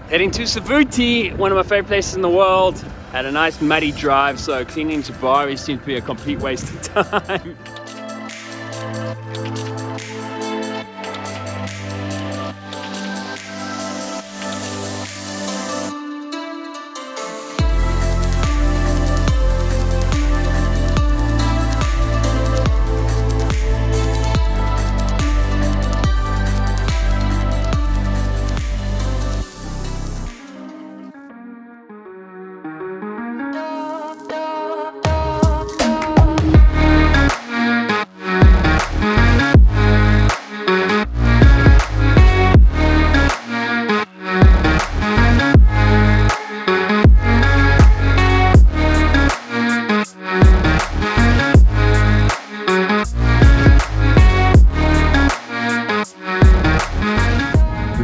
Heading to Savuti, one of my favorite places in the world. Had a nice muddy drive, so cleaning Zimbabwe seemed to be a complete waste of time.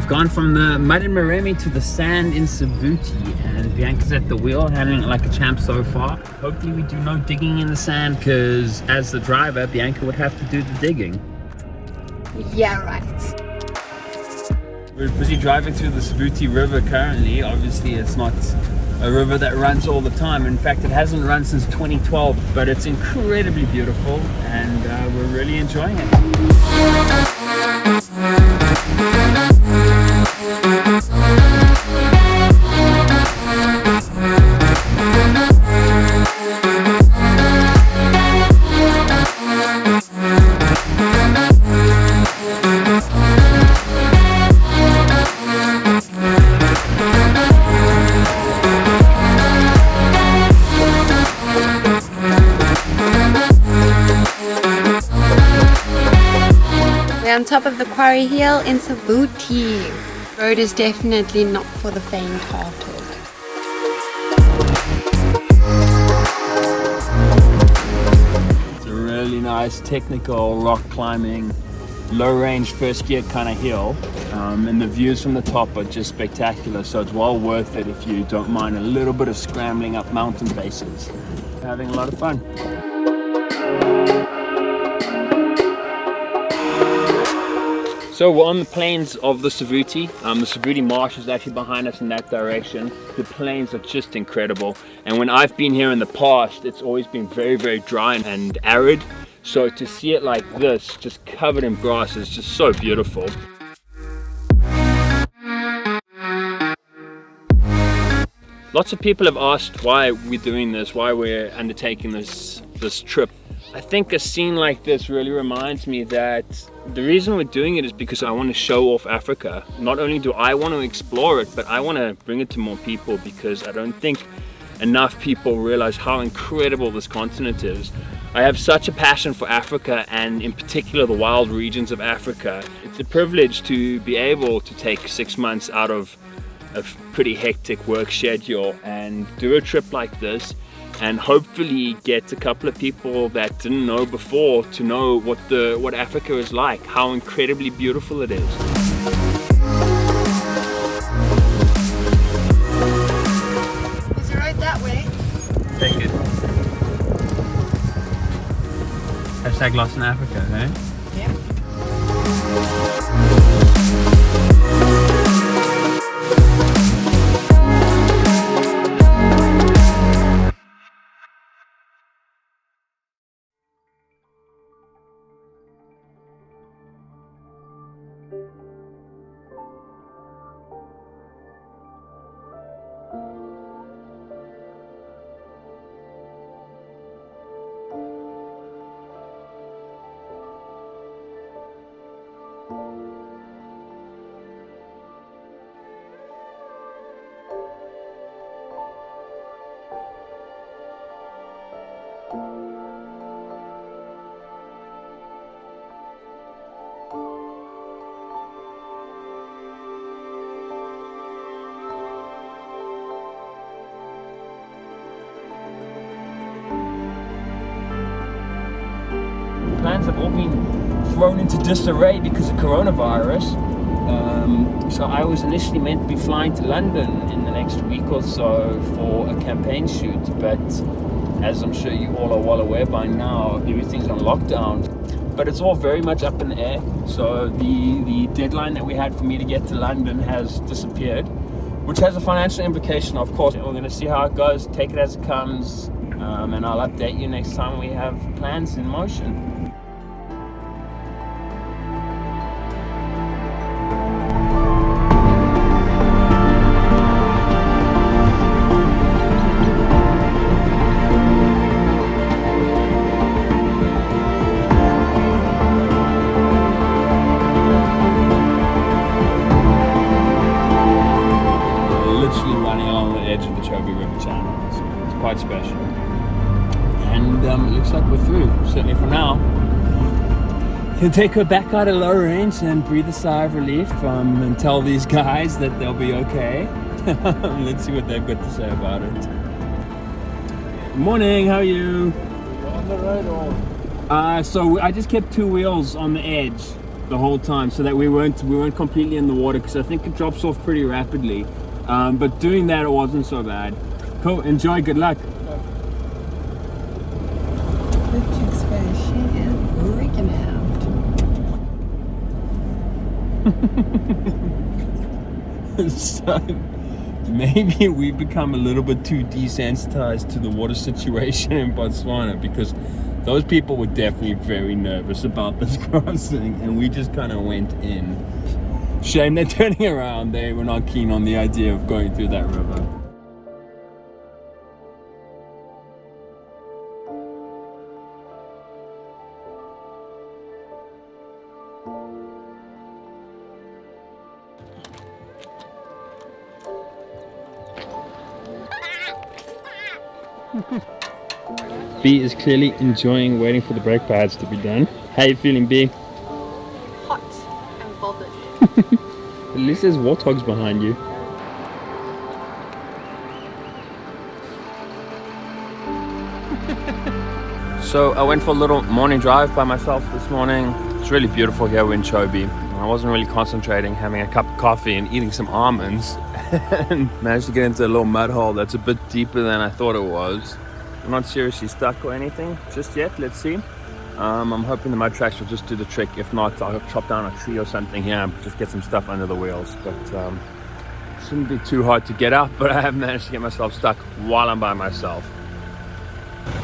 Gone from the mud in Maremi to the sand in Savuti, and Bianca's at the wheel, handling it like a champ so far. Hopefully we do no digging in the sand, because as the driver, Bianca would have to do the digging. Yeah, right. We're busy driving through the Savuti River currently. Obviously it's not a river that runs all the time. In fact, it hasn't run since 2012, but it's incredibly beautiful, and we're really enjoying it. We're on top of the quarry hill in Savuti. Road is definitely not for the faint-hearted. It's a really nice technical rock climbing, low range first gear kind of hill, and the views from the top are just spectacular, so it's well worth it if you don't mind a little bit of scrambling up mountain faces. Having a lot of fun. So we're on the plains of the Savuti. The Savuti marsh is actually behind us in that direction. The plains are just incredible. And when I've been here in the past, it's always been very, very dry and arid. So to see it like this, just covered in grass, is just so beautiful. Lots of people have asked why we're doing this, why we're undertaking this trip. I think a scene like this really reminds me that the reason we're doing it is because I want to show off Africa. Not only do I want to explore it, but I want to bring it to more people, because I don't think enough people realize how incredible this continent is. I have such a passion for Africa, and in particular the wild regions of Africa. It's a privilege to be able to take 6 months out of a pretty hectic work schedule and do a trip like this, and hopefully get a couple of people that didn't know before to know what Africa is like, how incredibly beautiful it is. Is the road that way? Take it. Hashtag lost in Africa, eh? Yeah. Plans have all been thrown into disarray because of coronavirus. So I was initially meant to be flying to London in the next week or so for a campaign shoot, but as I'm sure you all are well aware by now, everything's on lockdown. But it's all very much up in the air. So the deadline that we had for me to get to London has disappeared. which has a financial implication, of course. We're going to see how it goes, take it as it comes, and I'll update you next time we have plans in motion. Quite special, and it looks like we're through, certainly for now. Can take her back out of low range and breathe a sigh of relief and tell these guys that they'll be okay. Let's see what they've got to say about it. Good morning, how are you? On the road or? So I just kept 2 wheels on the edge the whole time so that we weren't completely in the water, because I think it drops off pretty rapidly. But doing that, it wasn't so bad. Cool, enjoy, good luck. Richard's face, she is freaking out. So maybe we've become a little bit too desensitized to the water situation in Botswana, because those people were definitely very nervous about this crossing, and we just kind of went in. Shame they're turning around. They were not keen on the idea of going through that river. B is clearly enjoying waiting for the brake pads to be done. How you feeling, B? Hot and bothered. At least there's warthogs behind you. So I went for a little morning drive by myself this morning. It's really beautiful here. We're in Chobe. I wasn't really concentrating, having a cup of coffee and eating some almonds, and managed to get into a little mud hole that's a bit deeper than I thought it was. I'm not seriously stuck or anything just yet. Let's see. I'm hoping the mud tracks will just do the trick. If not, I'll chop down a tree or something here and just get some stuff under the wheels. But it shouldn't be too hard to get out, but I have managed to get myself stuck while I'm by myself.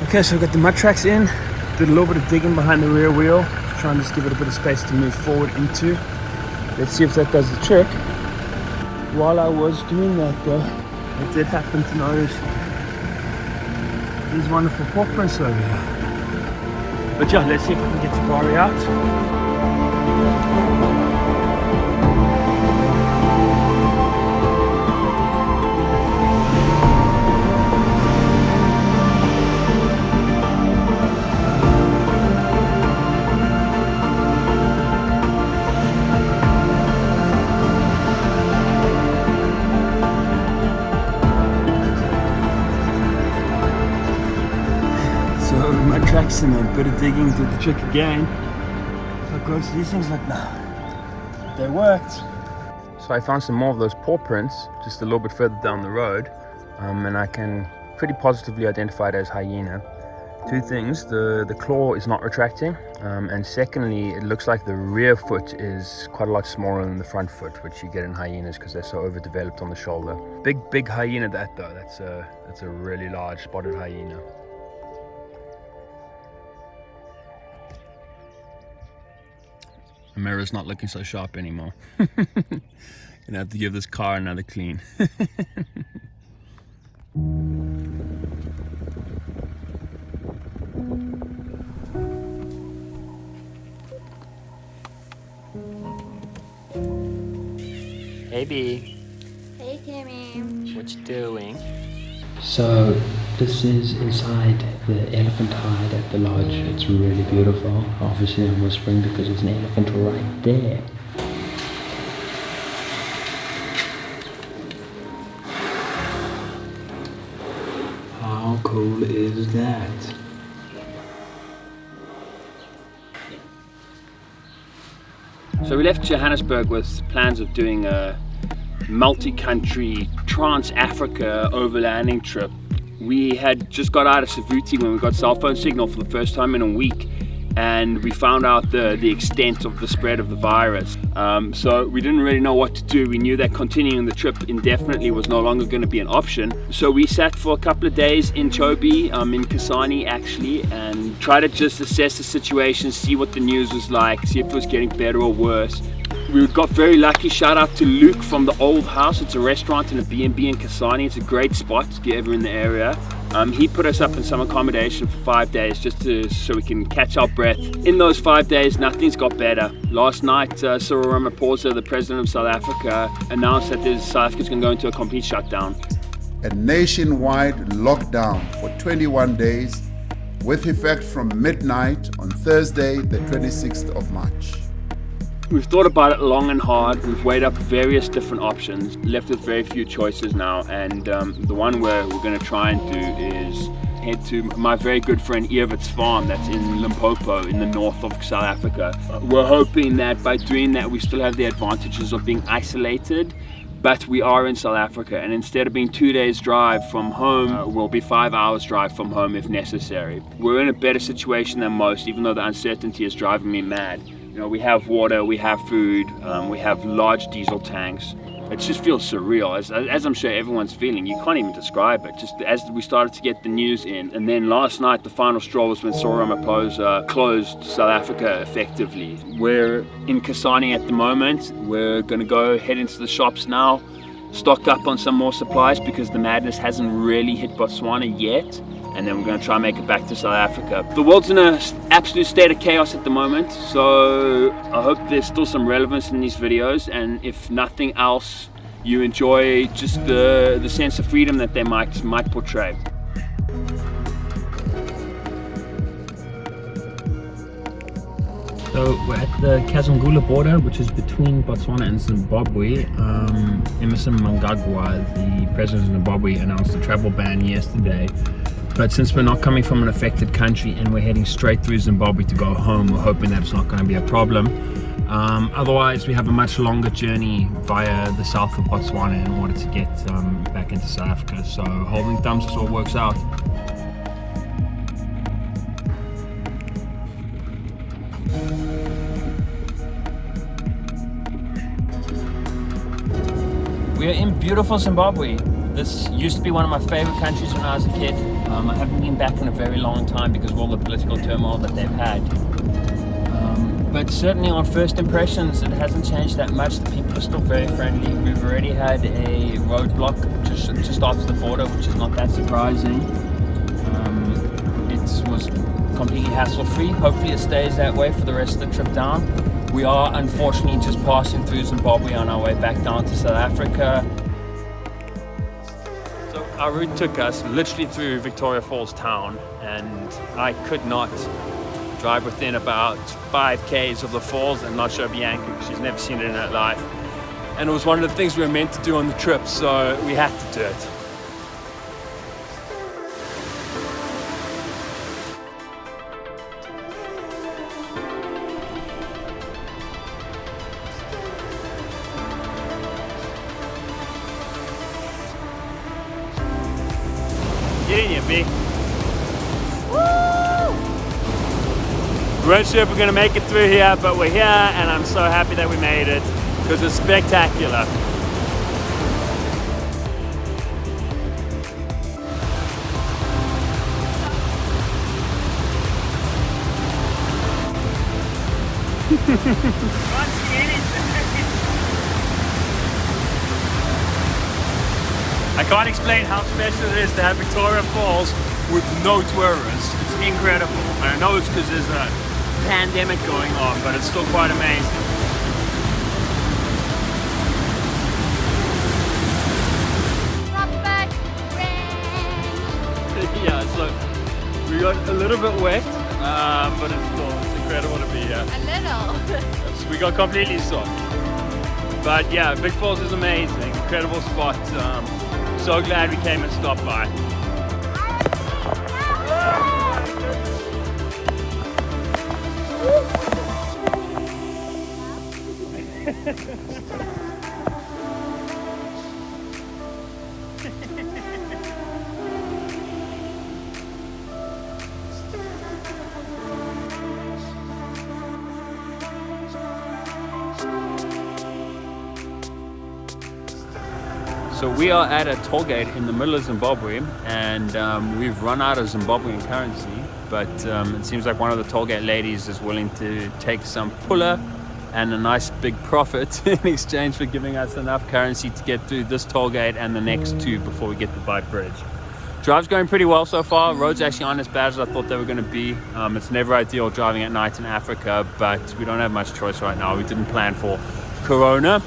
Okay, so we've got the mud tracks in. Did a little bit of digging behind the rear wheel, trying to just give it a bit of space to move forward into. Let's see if that does the trick. While I was doing that though, I did happen to notice these wonderful paw prints over here. But yeah, let's see if I can get Tabari out. Tracks and a bit of digging did the trick again. How gross these things look now. They worked. So I found some more of those paw prints just a little bit further down the road, and I can pretty positively identify it as hyena. Two things: the claw is not retracting, and secondly, it looks like the rear foot is quite a lot smaller than the front foot, which you get in hyenas because they're so overdeveloped on the shoulder. Big hyena that though. That's a really large spotted hyena. The mirror's not looking so sharp anymore. Gonna have to give this car another clean. Hey B. Hey Timmy. What you doing? So this is inside the elephant hide at the lodge. It's really beautiful. Obviously I'm whispering because there's an elephant right there. How cool is that? So we left Johannesburg with plans of doing a multi-country trans-Africa overlanding trip. We had just got out of Savuti when we got cell phone signal for the first time in a week, and we found out the extent of the spread of the virus. So we didn't really know what to do. We knew that continuing the trip indefinitely was no longer going to be an option. So we sat for a couple of days in Chobe, in Kasane actually, and tried to just assess the situation, see what the news was like, see if it was getting better or worse. We got very lucky. Shout out to Luke from the Old House. It's a restaurant and a B&B in Kasane. It's a great spot if you're ever in the area. He put us up in some accommodation for 5 days just so we can catch our breath. In those 5 days, nothing's got better. Last night, Cyril Ramaphosa, the president of South Africa, announced that South Africa's going to go into a complete shutdown. A nationwide lockdown for 21 days with effect from midnight on Thursday, the 26th of March. We've thought about it long and hard. We've weighed up various different options, left with very few choices now, and the one we're going to try and do is head to my very good friend Ewert's farm that's in Limpopo in the north of South Africa. We're hoping that by doing that we still have the advantages of being isolated, but we are in South Africa, and instead of being 2 days drive from home, we'll be 5 hours drive from home if necessary. We're in a better situation than most, even though the uncertainty is driving me mad. You know, we have water, we have food, we have large diesel tanks. It just feels surreal, as I'm sure everyone's feeling. You can't even describe it. Just as we started to get the news in, and then last night the final straw was when Cyril Ramaphosa closed South Africa effectively. We're in Kasane at the moment. We're going to go head into the shops now, stock up on some more supplies because the madness hasn't really hit Botswana yet. And then we're going to try and make it back to South Africa. The world's in an absolute state of chaos at the moment, so I hope there's still some relevance in these videos, and if nothing else, you enjoy just the sense of freedom that they might portray. So we're at the Kazungula border, which is between Botswana and Zimbabwe. Emmerson Mnangagwa, the president of Zimbabwe, announced a travel ban yesterday. But since we're not coming from an affected country and we're heading straight through Zimbabwe to go home, we're hoping that it's not going to be a problem. Otherwise, we have a much longer journey via the south of Botswana in order to get back into South Africa. So holding thumbs this all works out. We're in beautiful Zimbabwe. This used to be one of my favorite countries when I was a kid. I haven't been back in a very long time because of all the political turmoil that they've had. But certainly on first impressions, it hasn't changed that much. The people are still very friendly. We've already had a roadblock just after the border, which is not that surprising. It was completely hassle-free. Hopefully it stays that way for the rest of the trip down. We are unfortunately just passing through Zimbabwe on our way back down to South Africa. So our route took us literally through Victoria Falls town, and I could not drive within about 5 k's of the falls and not show Bianca because she's never seen it in her life. And it was one of the things we were meant to do on the trip, so we had to do it. Get in here, B. We weren't sure if we're going to make it through here, but we're here, and I'm so happy that we made it because it's spectacular. I can't explain how special it is to have Victoria Falls with no tourists. It's incredible. I know it's because there's a pandemic going on, but it's still quite amazing. Yeah, so we got a little bit wet, but it's incredible to be here. A little. We got completely soaked. But yeah, Vic Falls is amazing, incredible spot. So glad we came and stopped by. So we are at a toll gate in the middle of Zimbabwe, and we've run out of Zimbabwean currency, but it seems like one of the toll gate ladies is willing to take some pulla and a nice big profit in exchange for giving us enough currency to get through this toll gate and the next two before we get the bike bridge. Drive's going pretty well so far. Roads actually aren't as bad as I thought they were going to be. It's never ideal driving at night in Africa, but we don't have much choice right now. We didn't plan for Corona.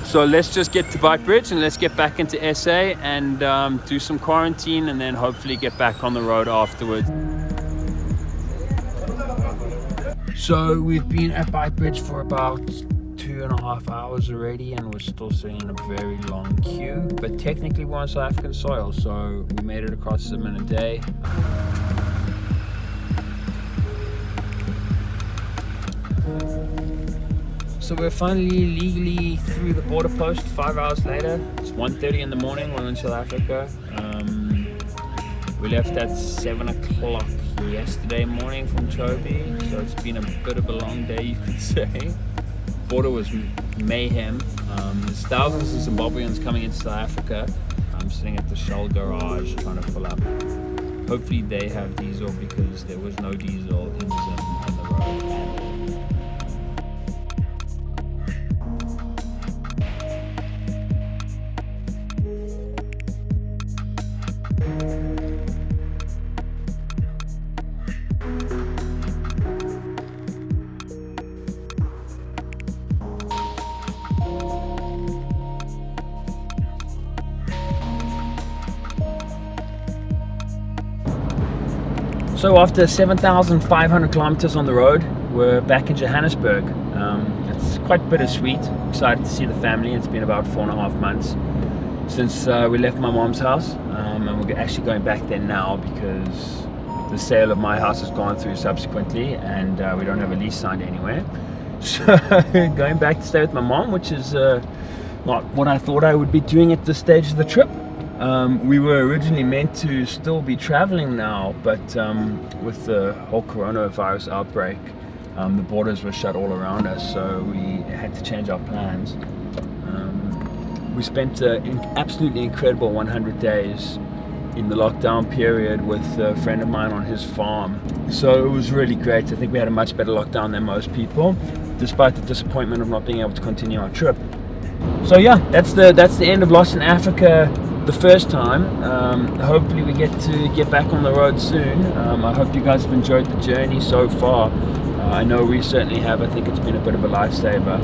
So let's just get to bike bridge and let's get back into SA and do some quarantine and then hopefully get back on the road afterwards. So we've been at bike bridge for about 2.5 hours already, and we're still sitting in a very long queue, but technically we're on South African soil, so we made it across Zim in a day. So we're finally legally through the border post 5 hours later. It's 1:30 in the morning, we're in South Africa. We left at 7 o'clock yesterday morning from Chobe, so it's been a bit of a long day, you could say. Border was mayhem. There's thousands of Zimbabweans coming into South Africa. I'm sitting at the Shell garage trying to fill up. Hopefully they have diesel because there was no diesel in Zim on the road. So after 7,500 kilometers on the road, we're back in Johannesburg. It's quite bittersweet. Excited to see the family. It's been about 4.5 months since we left my mom's house, and we're actually going back there now because the sale of my house has gone through subsequently, and we don't have a lease signed anywhere. So going back to stay with my mom, which is not what I thought I would be doing at this stage of the trip. We were originally meant to still be traveling now, but with the whole coronavirus outbreak, the borders were shut all around us, so we had to change our plans. We spent an absolutely incredible 100 days in the lockdown period with a friend of mine on his farm. So it was really great. I think we had a much better lockdown than most people, despite the disappointment of not being able to continue our trip. So yeah, that's the end of Lost in Africa the first time. Hopefully we get back on the road soon. I hope you guys have enjoyed the journey so far. I know we certainly have. I think it's been a bit of a lifesaver.